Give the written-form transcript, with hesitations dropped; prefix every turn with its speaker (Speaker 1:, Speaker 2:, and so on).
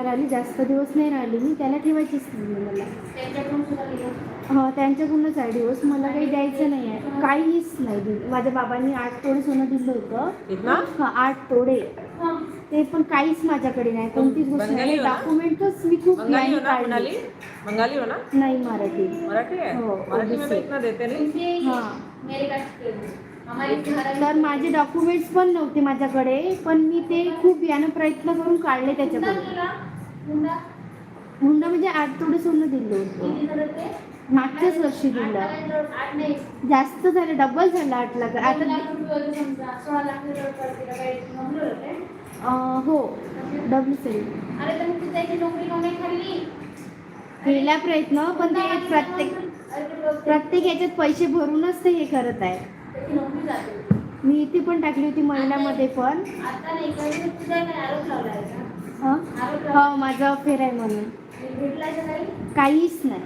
Speaker 1: महिना राहिली, जास्त दिवस नाही राहिली मी. त्याला ठेवायचीच नाही मला. त्यांच्याकडूनच आहे डिवोर्स. मला काही द्यायचं नाही आहे, काहीच नाही. माझ्या बाबांनी 8 तोडे सोनं दिलं होतं. 8 तोडे. ते पण काहीच माझ्याकडे नाही, कोणतीच गोष्ट नाही. डॉक्युमेंटच मी खूप
Speaker 2: बंगाली हो ना?
Speaker 1: नाही, मराठी.
Speaker 2: हो, मराठी में तो इतना देते नहीं.
Speaker 1: तर माझे डॉक्युमेंट्स पण नव्हते माझ्याकडे, पण मी ते खूप यानं प्रयत्न करून काढले त्याच्याकडून. हुंडा म्हणजे 8 तोडे सोनं दिलं होतं, मागच्याच वर्षी दिलं. जास्त झालं, डबल झालं 8 लाख. आता हो, WCL केला प्रयत्न, पण ते प्रत्येक याच्यात पैसे भरूनच ते हे करत आहे. मी इथे पण टाकली होती, महिन्यामध्ये पण. हो, माझा अफेअर आहे म्हणून. काहीच नाही.